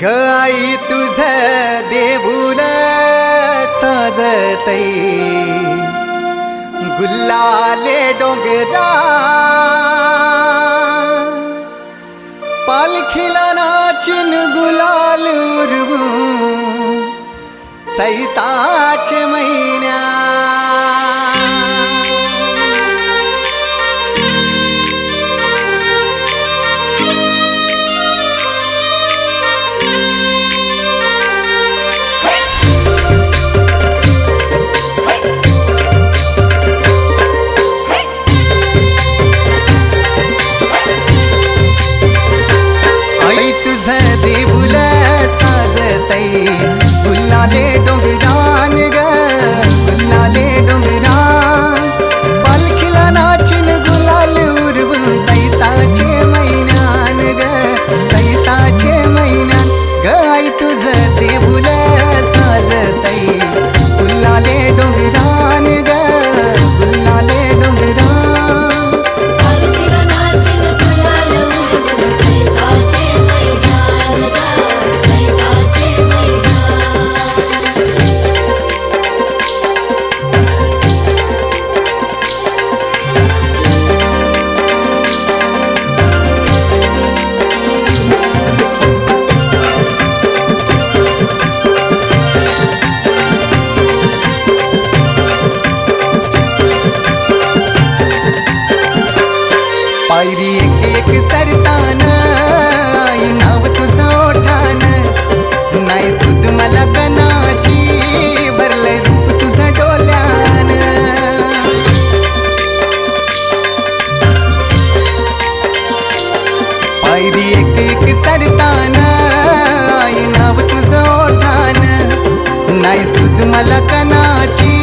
ग आई तुझ देऊळ साजतई गुल्लाले डोंगरा पालखीला नाचिन गुलाल उरवू सैताच महिन्या देऊळ साजतई गुल्लाले डोंगरान ग गुल्लाले डोंगरान पालखीला नाचिन गुलाल उरवून चैताचे महिन्यान ग चैताचे महिन्यान ग आई तुझ देऊळ साजतई गुल्लाले डोंगरान ग गुल्लाले डोंगरान पायरी एक एक चरतान आई नाव तुझं ओठान नाही सुद मला कनाची भरलंय रूप तुझं डोल्यान पायरी एक एक चरतान आई नाव तुझं ओठान नाही सुद मला कनाची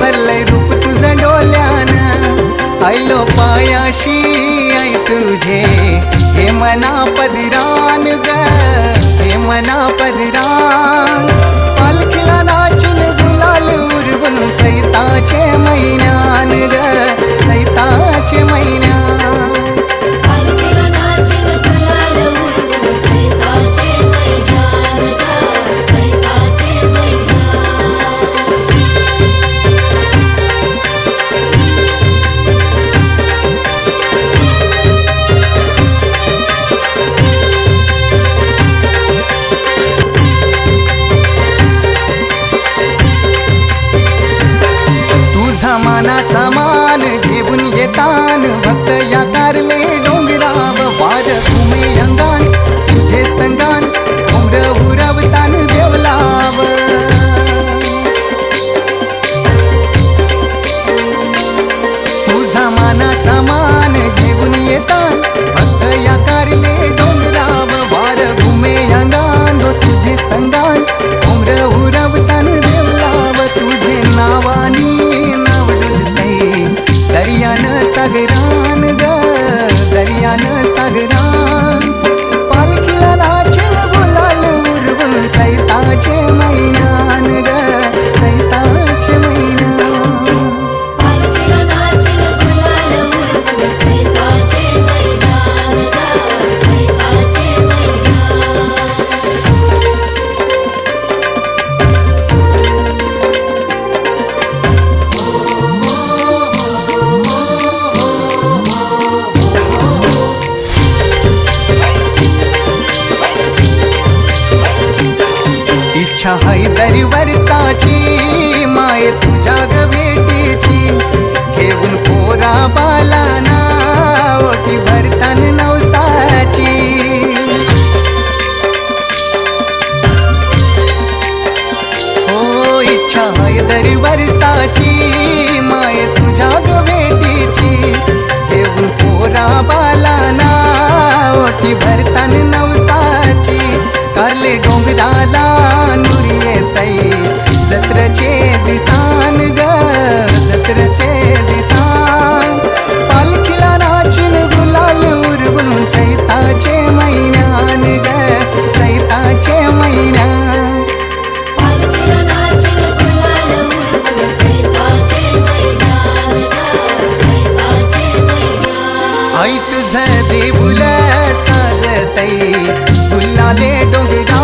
भरलंय रूप तुझं डोल्यान आयलो पायाशी आई तुझे हे मना पदरान ग हे मना पदरान पालखीला नाचिन गुलाल उरवून चैताचे महिन्यान ग चैताचे महिन्यान मानाचा मान घेऊन येतान भक्त या कारले डोंगराव वार घुमे अंगान तुझे संगान उमर उरवतान देवलाव तुझा मानाचा मान घेऊन येतान भक्त या कारले डोंगराव वार घुमे अंगान तुझे संगान उमर उरवतान देवलाव तुझे नावानी दर्यान सागरान ग दर्यान सागरान पालखीला नाचिन गुलाल उरवून चैताचे महिन्यान ग चैताचे महिन्यान इच्छा है दर वर्षाची माये तुझ्या ग भेटीची घेऊन पोरा बालाना ओटी भरतान नवसाची हो इच्छा है दर वर्षाची माये तुझ्या ग भेटीची घेऊन पोरा बालाना ओटी भरतान नवसाची कारले डोंगराला नुरी येतई जत्रचे दिसान ग जत्रचे दिसान पालखीला नाचिन गुलाल उरवून चैताचे महिन्यान ग चैताचे महिन्यान आई तुझ देऊळ साजतई गुल्लाले डोंगरा